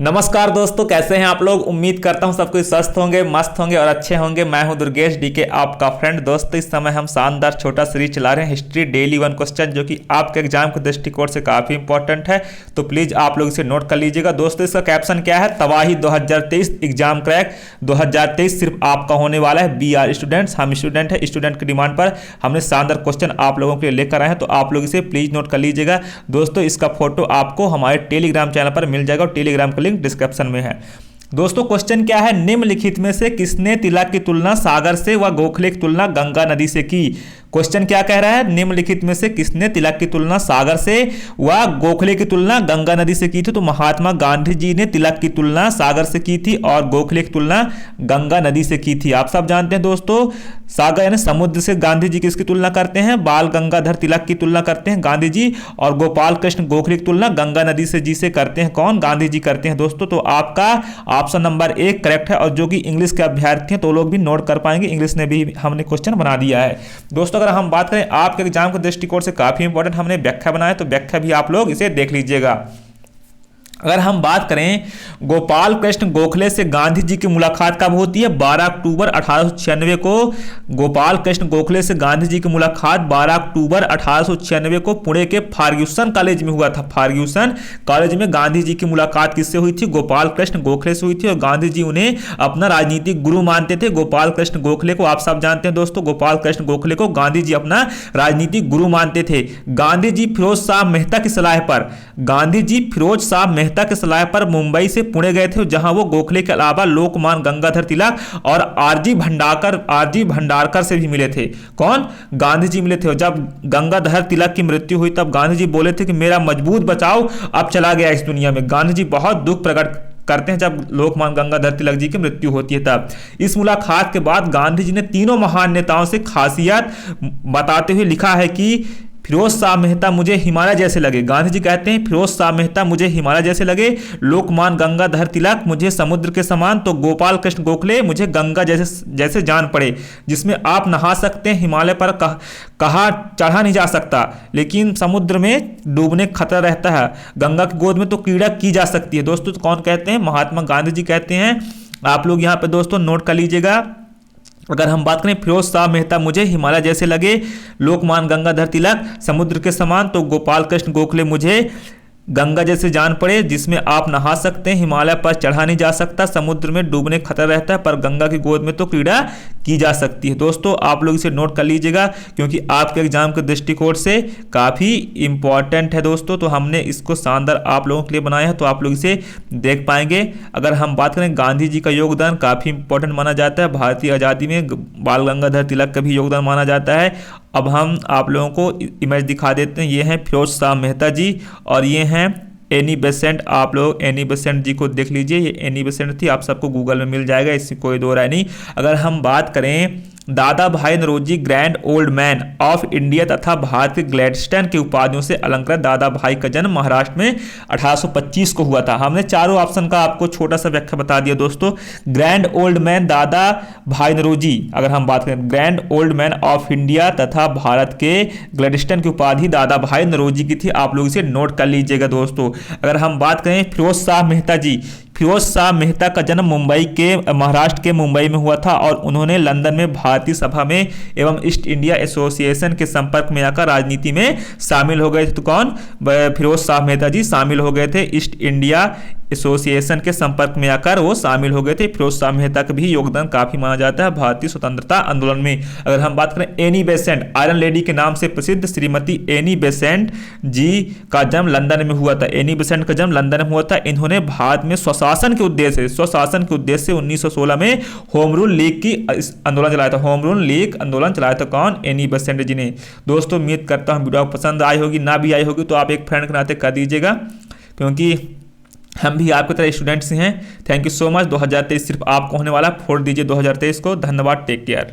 नमस्कार दोस्तों, कैसे हैं आप लोग। उम्मीद करता हूं सब कुछ स्वस्थ होंगे, मस्त होंगे और अच्छे होंगे। मैं हूं दुर्गेश डीके, आपका फ्रेंड। दोस्तों इस समय हम शानदार छोटा सीरीज चला रहे हैं हिस्ट्री डेली 1 क्वेश्चन, जो कि आपके एग्जाम के दृष्टिकोण से काफ़ी इंपॉर्टेंट है। तो प्लीज़ आप लोग इसे नोट कर लीजिएगा। दोस्तों इसका कैप्शन क्या है? तबाही 2023 एग्जाम क्रैक 2023 सिर्फ आपका होने वाला है। बी आर स्टूडेंट्स, हम स्टूडेंट है, स्टूडेंट की डिमांड पर हमने शानदार क्वेश्चन आप लोगों के लिए लेकर आए हैं। तो आप लोग इसे प्लीज़ नोट कर लीजिएगा। दोस्तों इसका फोटो आपको हमारे टेलीग्राम चैनल पर मिल जाएगा और टेलीग्राम का लिंक डिस्क्रिप्शन में है। दोस्तों क्वेश्चन क्या है? निम्नलिखित में से किसने तिलक की तुलना सागर से व गोखले की तुलना गंगा नदी से की? क्वेश्चन क्या कह रहा है? निम्नलिखित में से किसने तिलक की तुलना सागर से व गोखले की तुलना गंगा नदी से की थी? तो महात्मा गांधी जी ने तिलक की तुलना सागर से की थी और गोखले की तुलना गंगा नदी से की थी। आप सब जानते हैं दोस्तों, सागर यानी समुद्र से गांधी जी किसकी तुलना करते हैं? बाल गंगाधर तिलक की तुलना करते हैं गांधी जी, और गोपाल कृष्ण गोखले की तुलना गंगा नदी से जी से करते हैं कौन? गांधी जी करते हैं दोस्तों। तो आपका ऑप्शन नंबर 1 करेक्ट है। और जो कि इंग्लिश के अभ्यर्थी हैं तो लोग भी नोट कर पाएंगे, इंग्लिश ने भी हमने क्वेश्चन बना दिया है। दोस्तों अगर हम बात करें आपके एग्जाम के दृष्टिकोण से काफी इंपॉर्टेंट, हमने व्याख्या बनाया, तो व्याख्या भी आप लोग इसे देख लीजिएगा। अगर हम बात करें गोपाल कृष्ण गोखले से गांधी जी की मुलाकात कब होती है? 12 अक्टूबर 1896 को गोपाल कृष्ण गोखले से गांधी जी की मुलाकात 12 अक्टूबर 1896 को पुणे के फर्ग्यूसन कॉलेज में हुआ था। फर्ग्यूसन कॉलेज में गांधी जी की मुलाकात किससे हुई थी? गोपाल कृष्ण गोखले से हुई थी और गांधी जी उन्हें अपना राजनीतिक गुरु मानते थे। गोपाल कृष्ण गोखले को आप सब जानते हैं दोस्तों, गोपाल कृष्ण गोखले को गांधी जी अपना राजनीतिक गुरु मानते थे। गांधी जी फिरोज शाह मेहता की सलाह पर के सलाह पर मुंबई से पुणे गए थे, जहां वो गोखले के अलावा लोकमान्य गंगाधर तिलक और आरजी भंडारकर से भी मिले थे। कौन? गांधी जी मिले थे। और जब गंगाधर तिलक की मृत्यु हुई तब गांधी जी बोले थे कि मेरा मजबूत बचाव अब चला गया इस दुनिया में। गांधी जी बहुत दुख प्रकट करते हैं जब लोकमान्य गंगाधर तिलक जी की मृत्यु होती है तब। इस मुलाकात के बाद गांधी जी ने तीनों महान नेताओं से खासियत बताते हुए लिखा है कि फिरोज शाह मेहता मुझे हिमालय जैसे लगे। गांधी जी कहते हैं फिरोज शाह मेहता मुझे हिमालय जैसे लगे, लोकमान्य गंगाधर तिलक मुझे समुद्र के समान, तो गोपाल कृष्ण गोखले मुझे गंगा जैसे जान पड़े, जिसमें आप नहा सकते हैं, हिमालय पर कहा चढ़ा नहीं जा सकता, लेकिन समुद्र में डूबने का खतरा रहता है, गंगा की गोद में तो क्रीड़ा की जा सकती है। दोस्तों तो कौन कहते हैं? महात्मा गांधी जी कहते हैं। आप लोग यहाँ पे दोस्तों नोट कर लीजिएगा। अगर हम बात करें फिरोज शाह मेहता मुझे हिमालय जैसे लगे, लोकमान्य गंगाधर तिलक समुद्र के समान, तो गोपाल कृष्ण गोखले मुझे गंगा जैसे जान पड़े, जिसमें आप नहा सकते हैं, हिमालय पर चढ़ा नहीं जा सकता, समुद्र में डूबने का खतरा रहता है, पर गंगा की गोद में तो क्रीड़ा की जा सकती है। दोस्तों आप लोग इसे नोट कर लीजिएगा क्योंकि आपके एग्जाम के दृष्टिकोण से काफ़ी इंपॉर्टेंट है दोस्तों। तो हमने इसको शानदार आप लोगों के लिए बनाया है, तो आप लोग इसे देख पाएंगे। अगर हम बात करें गांधी जी का योगदान काफ़ी इंपॉर्टेंट माना जाता है, भारतीय आज़ादी में बाल गंगाधर तिलक का भी योगदान माना जाता है। अब हम आप लोगों को इमेज दिखा देते हैं। ये हैं फिरोज शाह मेहता जी और ये हैं एनी बेसेंट। आप लोग एनी बेसेंट जी को देख लीजिए, ये एनी बेसेंट थी, आप सबको गूगल में मिल जाएगा, इससे कोई दो राय नहीं। अगर हम बात करें Dadabhai Naoroji grand old man of India तथा भारत के ग्लैडस्टोन की उपाधियों से अलंकृत दादा भाई का जन्म महाराष्ट्र में 1825 को हुआ था। हमने चारों ऑप्शन का आपको छोटा सा व्याख्या बता दिया दोस्तों। ग्रैंड ओल्ड मैन दादा भाई नौरोजी, अगर हम बात करें grand old man of India तथा भारत के ग्लैडस्टोन की उपाधि दादा भाई नौरोजी की थी। आप लोग इसे नोट कर लीजिएगा दोस्तों। अगर हम बात करें फिरोज शाह मेहता जी, फिरोज शाह मेहता का जन्म महाराष्ट्र के मुंबई में हुआ था और उन्होंने लंदन में भारतीय सभा में एवं ईस्ट इंडिया एसोसिएशन के संपर्क में आकर राजनीति में शामिल हो गए थे। तो कौन? फिरोज शाह मेहता जी शामिल हो गए थे, ईस्ट इंडिया एसोसिएशन के संपर्क में आकर वो शामिल हो गए थे। फिरोज शाह मेहता का भी योगदान काफी माना जाता है भारतीय स्वतंत्रता आंदोलन में। अगर हम बात करें एनी बेसेंट, आयरन लेडी के नाम से प्रसिद्ध श्रीमती एनी बेसेंट जी का जन्म लंदन में हुआ था। एनी बेसेंट का जन्म लंदन में हुआ था। इन्होंने भारत में स्वशासन के उद्देश्य से 1916 में होम रूल लीग की आंदोलन चलाया था। होम रूल लीग आंदोलन चलाया था कौन? एनी बेसेंट जी ने। दोस्तों उम्मीद करता हूँ वीडियो पसंद आई होगी, ना भी आई होगी तो आप एक फ्रेंड के नाते कर दीजिएगा, क्योंकि हम भी आपकी तरह स्टूडेंट्स हैं। Thank you so much. 2023 सिर्फ आपको होने वाला, फोड़ दीजिए 2023 को। धन्यवाद, टेक केयर।